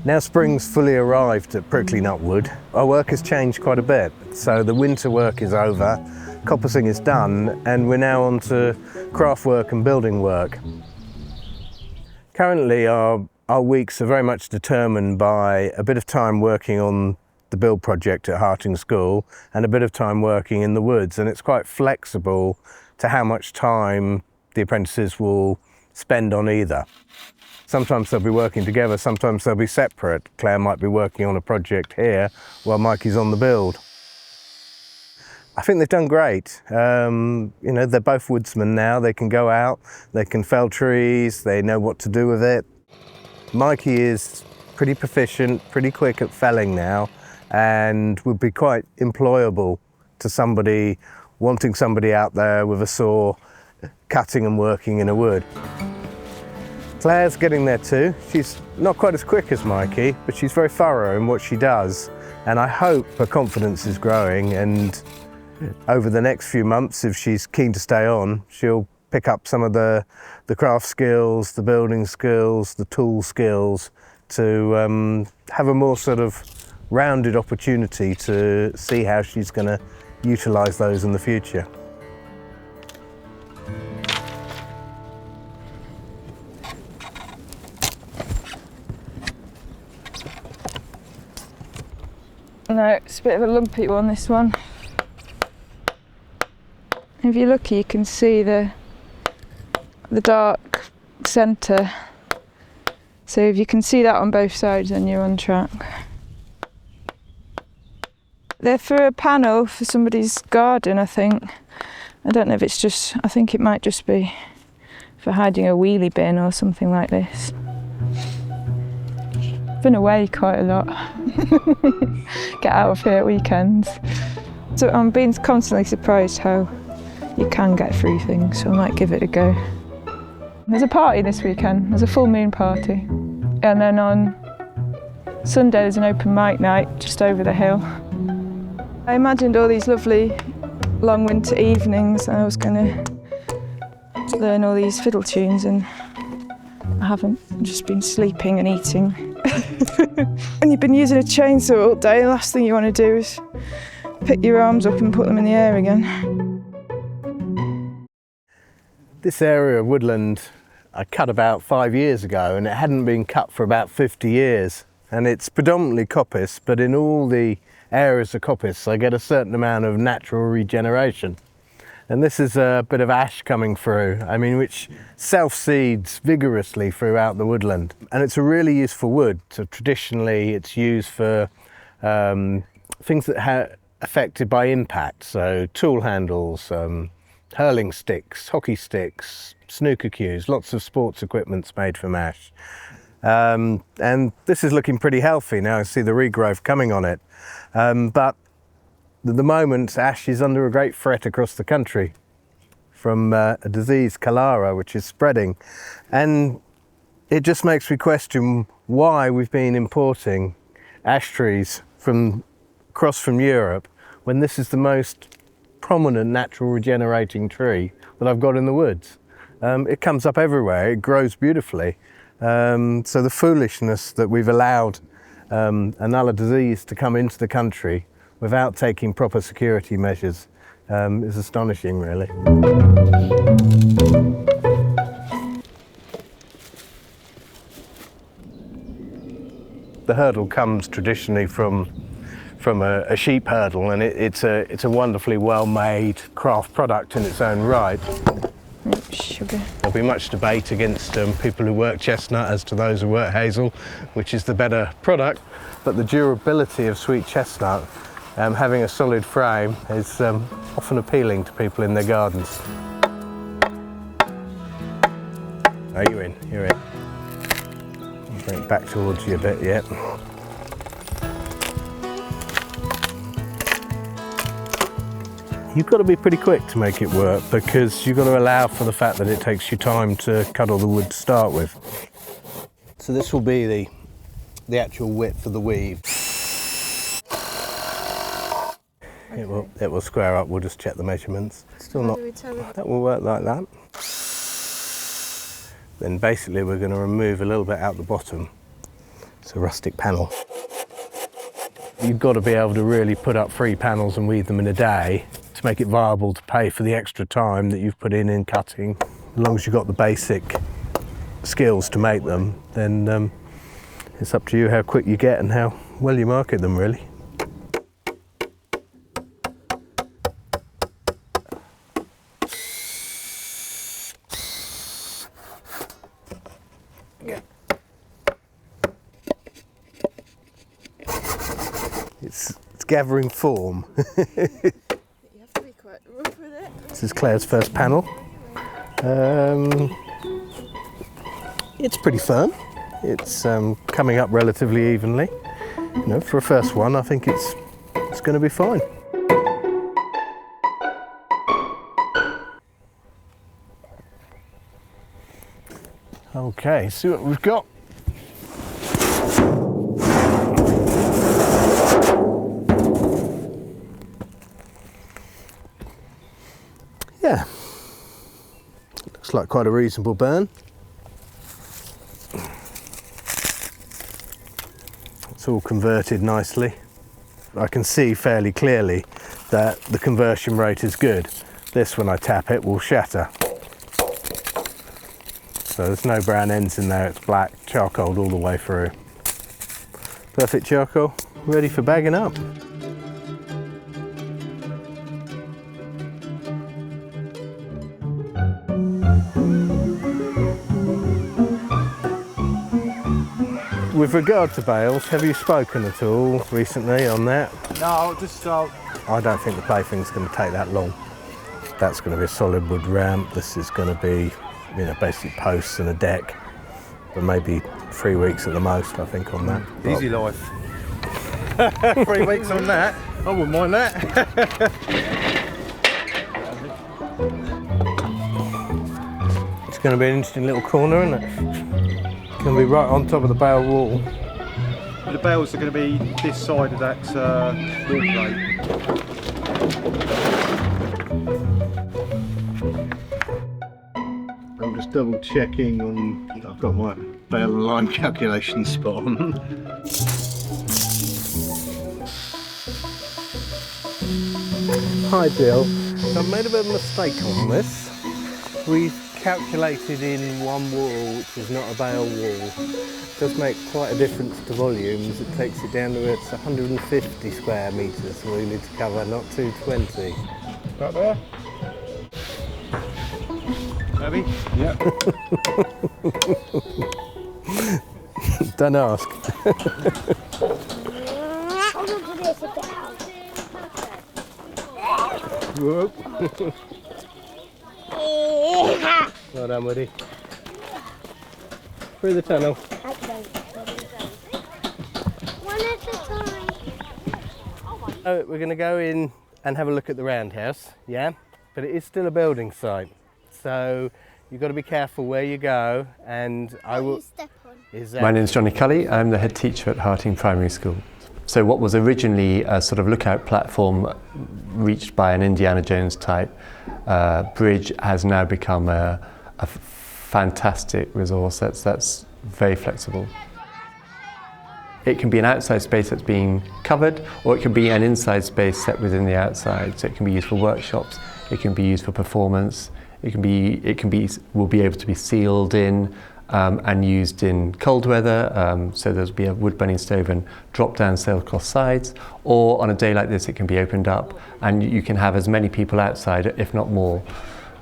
Now spring's fully arrived at Prickly Nut Wood, our work has changed quite a bit. So the winter work is over, coppicing is done, and we're now on to craft work and building work. Currently our weeks are very much determined by a bit of time working on the build project at Harting School and a bit of time working in the woods, and it's quite flexible to how much time the apprentices will spend on either. Sometimes they'll be working together, sometimes they'll be separate. Claire might be working on a project here while Mikee's on the build. I think they've done great. You know, they're both woodsmen now. They can go out, they can fell trees, they know what to do with it. Mikee is pretty proficient, pretty quick at felling now, and would be quite employable to somebody wanting somebody out there with a saw, cutting and working in a wood. Claire's getting there too. She's not quite as quick as Mikee, but she's very thorough in what she does, and I hope her confidence is growing, and over the next few months, if she's keen to stay on, she'll pick up some of the craft skills, the building skills, the tool skills, to have a more sort of rounded opportunity to see how she's going to utilise those in the future. No, it's a bit of a lumpy one, this one. If you're lucky, you can see the dark centre. So if you can see that on both sides, then you're on track. They're for a panel for somebody's garden, I think. I don't know if it's just, I think it might just be for hiding a wheelie bin or something like this. Been away quite a lot. Get out of here at weekends. So I'm being constantly surprised how you can get through things, so I might give it a go. There's a party this weekend, there's a full moon party. And then on Sunday there's an open mic night just over the hill. I imagined all these lovely long winter evenings and I was going to learn all these fiddle tunes, and I haven't. I've just been sleeping and eating. When you've been using a chainsaw all day, the last thing you want to do is pick your arms up and put them in the air again. This area of woodland I cut about 5 years ago, and it hadn't been cut for about 50 years. And it's predominantly coppice, but in all the areas of coppice I get a certain amount of natural regeneration. And this is a bit of ash coming through, I mean, which self-seeds vigorously throughout the woodland. And it's a really useful wood. So traditionally it's used for things that are affected by impact. So tool handles, hurling sticks, hockey sticks, snooker cues, lots of sports equipment's made from ash. And this is looking pretty healthy now. I see the regrowth coming on it. But at the moment, ash is under a great threat across the country from a disease, cholera, which is spreading. And it just makes me question why we've been importing ash trees across from Europe when this is the most prominent natural regenerating tree that I've got in the woods. It comes up everywhere, it grows beautifully. So the foolishness that we've allowed another disease to come into the country without taking proper security measures is astonishing, really. The hurdle comes traditionally from a sheep hurdle, and it's a wonderfully well-made craft product in its own right. Sugar. There'll be much debate against people who work chestnut as to those who work hazel, which is the better product, but the durability of sweet chestnut, having a solid frame, is often appealing to people in their gardens. Oh, you're in, you're in. Bring it back towards you a bit, yeah. You've got to be pretty quick to make it work, because you've got to allow for the fact that it takes you time to cut all the wood to start with. So this will be the actual width of the weave. Okay. It will square up, we'll just check the measurements. Still not, that will work like that. Then basically we're going to remove a little bit out the bottom It's a rustic panel. You've got to be able to really put up 3 panels and weave them in a day to make it viable to pay for the extra time that you've put in cutting. As long as you've got the basic skills to make them, then it's up to you how quick you get and how well you market them, really. It's gathering form. You have to be quite rough with it. This is Claire's first panel. It's pretty firm. It's coming up relatively evenly. You know, for a first one, I think it's going to be fine. Okay, see what we've got. Yeah, looks like quite a reasonable burn. It's all converted nicely. I can see fairly clearly that the conversion rate is good. This, when I tap it, will shatter. So there's no brown ends in there, it's black charcoal all the way through. Perfect charcoal, ready for bagging up. With regard to bales, have you spoken at all recently on that? No, just I don't think the plaything's going to take that long. That's going to be a solid wood ramp. This is going to be, you know, basic posts and a deck, but maybe 3 weeks at the most, I think, on that. easy life. 3 weeks on that, I wouldn't mind that. It's going to be an interesting little corner, isn't it? It's going to be right on top of the bale wall. The bales are going to be this side of that wall plate. I'm just double checking on, I've got my bale and line calculation spot on. Hi Bill, so I've made a bit of a mistake on this. We've calculated in one wall, which is not a bale wall. It does make quite a difference to volumes. It takes it down to it's 150 square metres, so we need to cover, not 220. Right there. Maybe? Yeah. Don't ask. Whoop. Well done, Woody. Through the tunnel. One at a time. So we're going to go in and have a look at the roundhouse, yeah? But it is still a building site. So you've got to be careful where you go, and I will... Step on. My name is Johnny Cully. I'm the head teacher at Harting Primary School. So what was originally a sort of lookout platform reached by an Indiana Jones type bridge has now become a fantastic resource that's very flexible. It can be an outside space that's being covered, or it can be an inside space set within the outside. So it can be used for workshops, it can be used for performance, will be able to be sealed in and used in cold weather. So there'll be a wood burning stove and drop down sailcloth sides, or on a day like this it can be opened up and you can have as many people outside, if not more.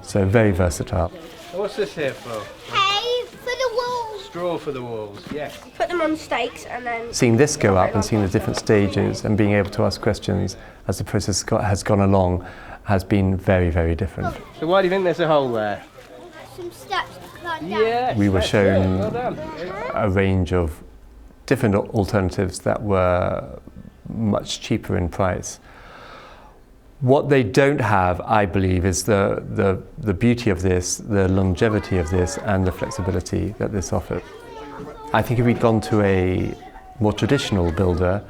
So very versatile. What's this here for? Hay for the walls. Straw for the walls, yes. Put them on stakes and then... Seeing this go up and seeing the different stages and being able to ask questions as the process has gone along has been very, very different. So why do you think there's a hole there? Some steps to climb down. Yes, We were that's shown it. Well done. a range of different alternatives that were much cheaper in price. What they don't have, I believe, is the beauty of this, the longevity of this, and the flexibility that this offers. I think if we'd gone to a more traditional builder,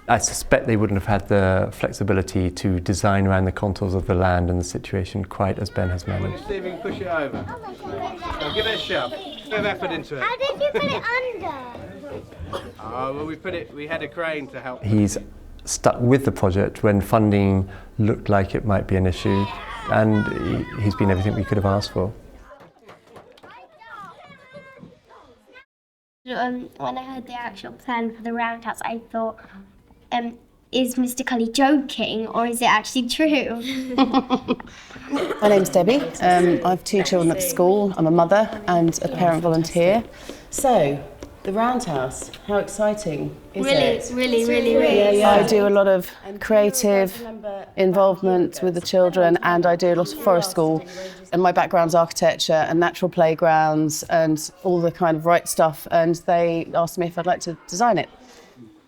I suspect they wouldn't have had the flexibility to design around the contours of the land and the situation quite as Ben has managed. See if we can push it over. Now give it a shove. Give effort into it. How did you put it under? Well, we had a crane to help. He's stuck with the project when funding looked like it might be an issue, and he's been everything we could have asked for. When I heard the actual plan for the roundhouse, I thought, is Mr. Cully joking or is it actually true? My name's Debbie. I have 2 children at school. I'm a mother and a parent volunteer. So, the roundhouse, how exciting is it? Really. I do a lot of creative involvement with the children, and I do a lot of forest school. And my background's architecture and natural playgrounds and all the kind of right stuff, and they asked me if I'd like to design it.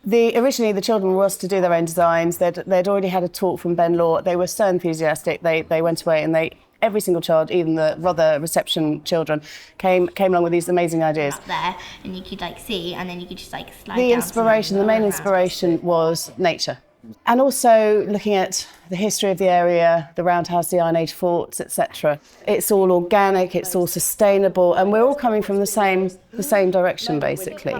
Originally, the children were asked to do their own designs. They'd already had a talk from Ben Law. They were so enthusiastic. They went away and every single child, even the rather reception children, came along with these amazing ideas. Up there, and you could see, and then you could just slide down. The main inspiration was nature. And also looking at the history of the area, the roundhouse, the Iron Age forts, etc. It's all organic, it's all sustainable, and we're all coming from the same direction, basically.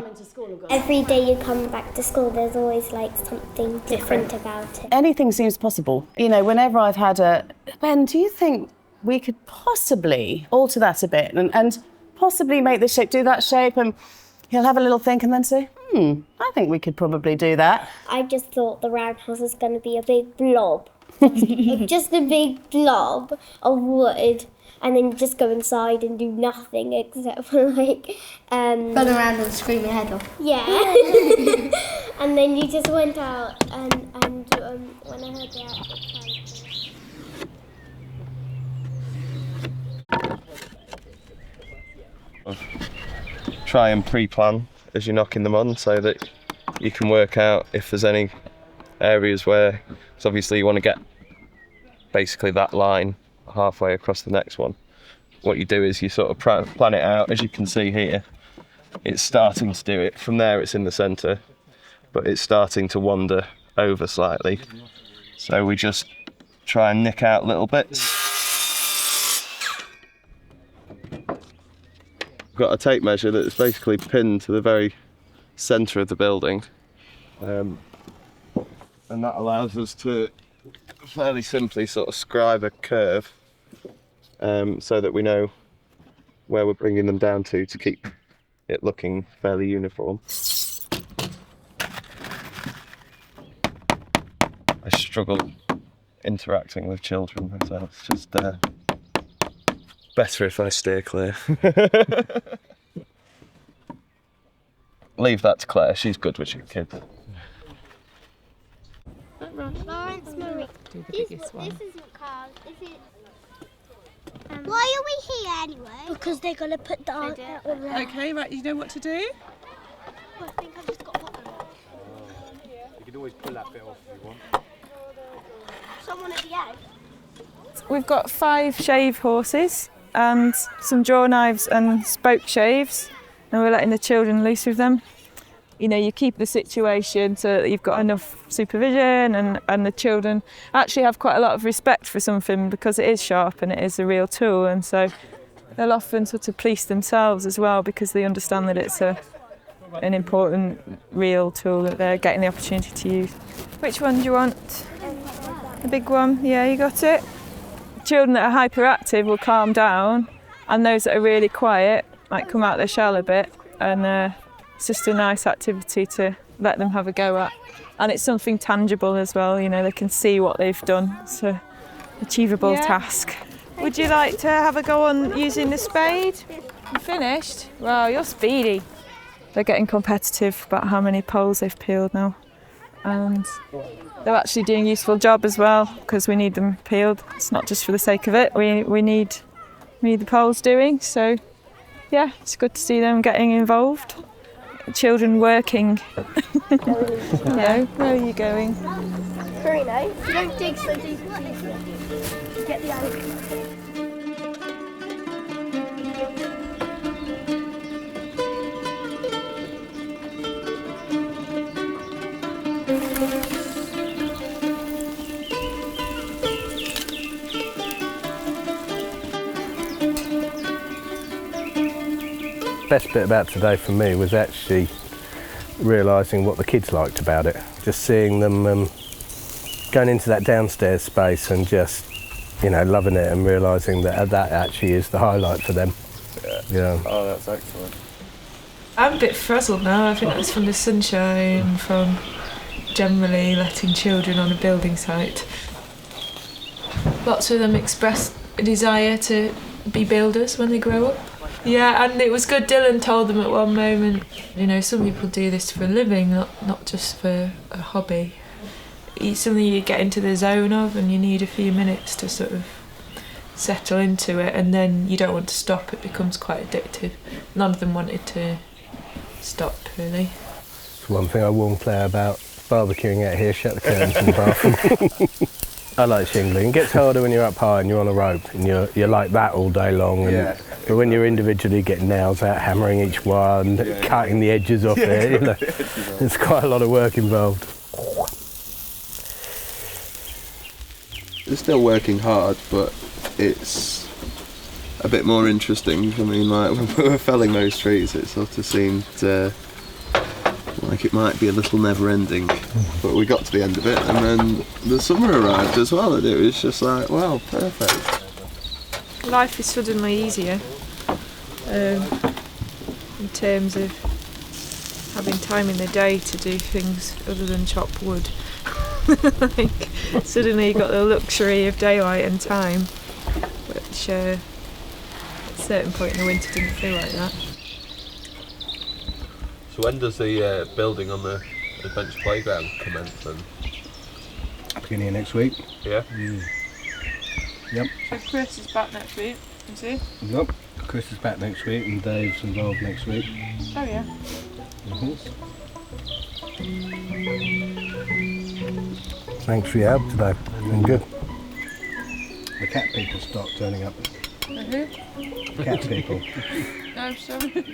Every day you come back to school, there's always something different about it. Anything seems possible. Whenever I've had Ben, do you think we could possibly alter that a bit and possibly make this shape, do that shape, and he'll have a little think and then say, I think we could probably do that. I just thought the roundhouse was going to be a big blob. Just a big blob of wood, and then just go inside and do nothing except for Run around and scream your head off. Yeah. And then you just went out and when I heard the actual plan. Try and pre-plan as you're knocking them on so that you can work out if there's any areas where, because obviously you want to get basically that line halfway across the next one. What you do is you sort of plan it out. As you can see here, it's starting to do it. From there it's in the centre, but it's starting to wander over slightly. So we just try and nick out little bits. Got a tape measure that's basically pinned to the very centre of the building, and that allows us to fairly simply sort of scribe a curve so that we know where we're bringing them down to keep it looking fairly uniform. I struggle interacting with children, so it's just better if I steer clear. Leave that to Claire, she's good with your kids. Lawrence Marie. Do the biggest one. This isn't cars, is it? Why are we here anyway? Because they're going to put the art that one there. Okay, right, you know what to do? I think I've just got that one. You can always pull that bit off if you want. Someone at the end. We've got 5 shave horses and some draw knives and spoke shaves, and we're letting the children loose with them. You keep the situation so that you've got enough supervision, and the children actually have quite a lot of respect for something because it is sharp and it is a real tool, and so they'll often sort of police themselves as well because they understand that it's an important real tool that they're getting the opportunity to use. Which one do you want? The big one? Yeah, you got it. Children that are hyperactive will calm down, and those that are really quiet might come out their shell a bit, and it's just a nice activity to let them have a go at. And it's something tangible as well, they can see what they've done. It's an achievable task. Would you like to have a go on using the spade? You finished? Wow, you're speedy. They're getting competitive about how many poles they've peeled now. And they're actually doing a useful job as well because we need them peeled. It's not just for the sake of it. We need the poles doing. So yeah, it's good to see them getting involved. Children working. No, where are you going? Very nice. You don't dig so deep. Get the angle. Best bit about today for me was actually realising what the kids liked about it. Just seeing them going into that downstairs space and just, you know, loving it and realising that that actually is the highlight for them. Yeah. Oh, that's excellent. I'm a bit frazzled now. I think that's from the sunshine, from generally letting children on a building site. Lots of them express a desire to be builders when they grow up. Yeah, and it was good. Dylan told them at one moment, you know, some people do this for a living, not just for a hobby. It's something you get into the zone of and you need a few minutes to sort of settle into it, and then you don't want to stop. It becomes quite addictive. None of them wanted to stop, really. It's one thing I warned Claire about barbecuing out here, shut the curtains in the bathroom. I like shingling. It gets harder when you're up high and you're on a rope and you're like that all day long. And, but when you're individually getting nails out, hammering each one, cutting the edges off it, you know, there's quite a lot of work involved. It's still working hard, but it's a bit more interesting. I mean, like when we were felling those trees, it sort of seemed like it might be a little never-ending, but we got to the end of it, and then the summer arrived as well, and it was just like, wow, perfect. Life is suddenly easier in terms of having time in the day to do things other than chop wood. Like, suddenly you got the luxury of daylight and time, which at a certain point in the winter didn't feel like that. So when does the building on the adventure playground commence then? Beginning of next week. Yeah? Yep. So Chris is back next week, is he? Yep. Chris is back next week and Dave's involved next week. Oh yeah. Thanks for your help today. Been good. The cat people stopped turning up. Who? Cat people. No, sorry.